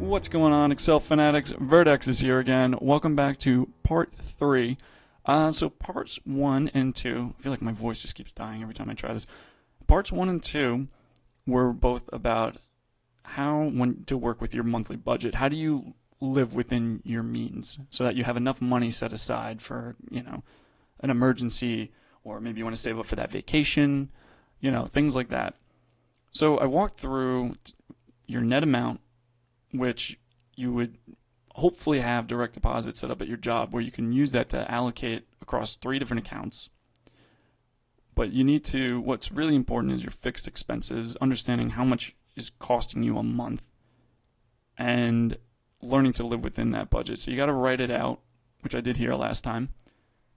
What's going on, Excel fanatics? Verdexes here again. Welcome back to part 3. So parts 1 and 2, I feel like my voice just keeps dying every time I try this. Parts 1 and 2 were both about how to work with your monthly budget. How do you live within your means so that you have enough money set aside for, an emergency, or maybe you want to save up for that vacation, things like that. So I walked through your net amount, which you would hopefully have direct deposit set up at your job where you can use that to allocate across 3 different accounts. But what's really important is your fixed expenses, understanding how much is costing you a month and learning to live within that budget. So you got to write it out, which I did here last time.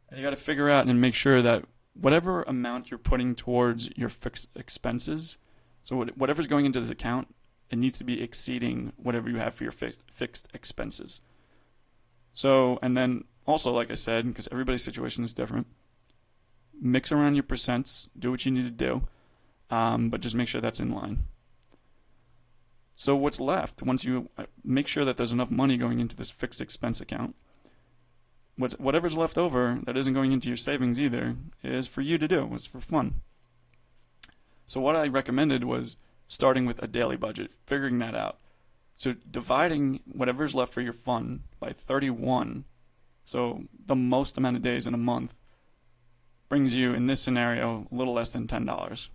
And you got to figure out and make sure that whatever amount you're putting towards your fixed expenses, so whatever's going into this account, it needs to be exceeding whatever you have for your fixed expenses. So, and then also, like I said, because everybody's situation is different, mix around your percents, do what you need to do, but just make sure that's in line. So what's left, once you make sure that there's enough money going into this fixed expense account, whatever's left over that isn't going into your savings either is for you to do. It's for fun. So what I recommended was starting with a daily budget, figuring that out. So dividing whatever's left for your fun by 31, so the most amount of days in a month, brings you, in this scenario, a little less than $10.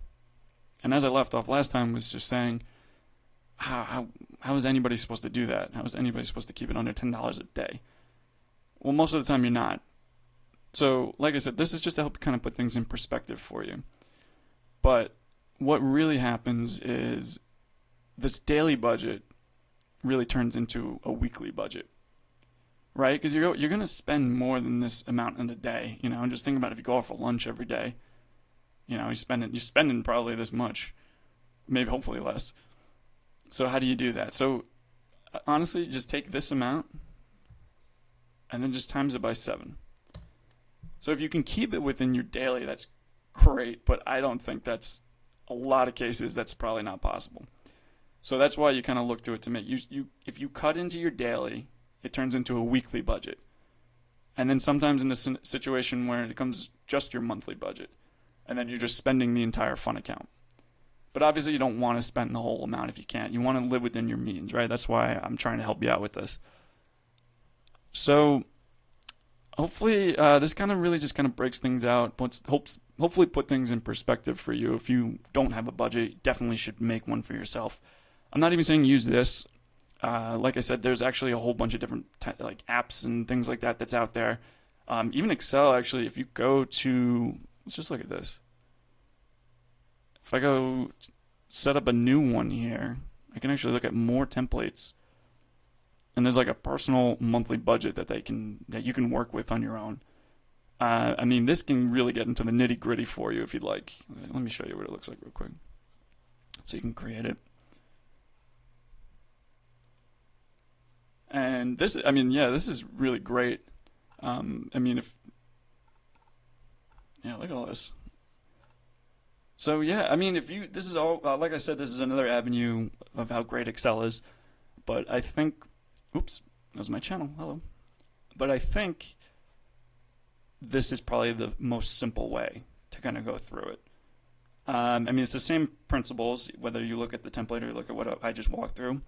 And as I left off last time was just saying, how is anybody supposed to do that? How is anybody supposed to keep it under $10 a day? Well, most of the time you're not. So, like I said, this is just to help kind of put things in perspective for you. But what really happens is this daily budget really turns into a weekly budget, right? Because you're going to spend more than this amount in a day. And just think about it, if you go out for lunch every day, you're spending probably this much, maybe hopefully less. So how do you do that? So honestly, just take this amount and then just times it by 7. So if you can keep it within your daily, that's great, but I don't think that's a lot of cases that's probably not possible. So that's why you kind of look to it to make if you cut into your daily, it turns into a weekly budget. And then sometimes in this situation where it becomes just your monthly budget, and then you're just spending the entire fun account. But obviously you don't want to spend the whole amount if you can't. You want to live within your means, right? That's why I'm trying to help you out with this. So hopefully this kind of really just kind of breaks things out, hopefully put things in perspective for you. If you don't have a budget, you definitely should make one for yourself. I'm not even saying use this. Like I said, there's actually a whole bunch of different like apps and things like that that's out there. Even Excel, actually, if you go to, let's just look at this. If I go set up a new one here, I can actually look at more templates. And there's like a personal monthly budget that you can work with on your own. I mean, this can really get into the nitty gritty for you if you'd like. Let me show you what it looks like real quick, so you can create it. And this, I mean, yeah, this is really great. I mean, look at all this. So yeah, I mean, this is all, like I said, this is another avenue of how great Excel is. But I think, oops, that was my channel, hello. But I think this is probably the most simple way to kind of go through it. I mean, it's the same principles, whether you look at the template or you look at what I just walked through.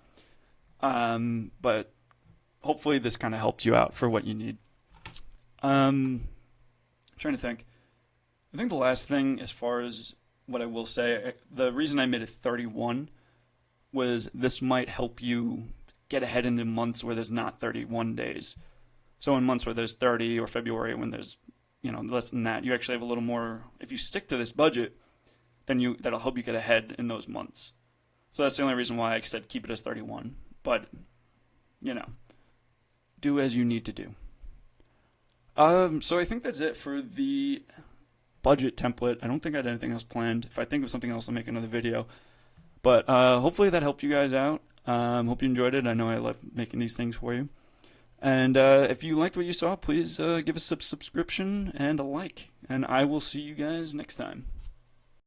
But hopefully this kind of helped you out for what you need. I'm trying to think. I think the last thing, as far as what I will say, the reason I made it 31 was this might help you get ahead in the months where there's not 31 days. So in months where there's 30, or February when there's less than that, you actually have a little more. If you stick to this budget, then that'll help you get ahead in those months. So that's the only reason why I said keep it as 31. But do as you need to do. So I think that's it for the budget template. I don't think I had anything else planned. If I think of something else, I'll make another video. But hopefully that helped you guys out. Hope you enjoyed it. I know I love making these things for you. And if you liked what you saw, please give us a subscription and a like. And I will see you guys next time.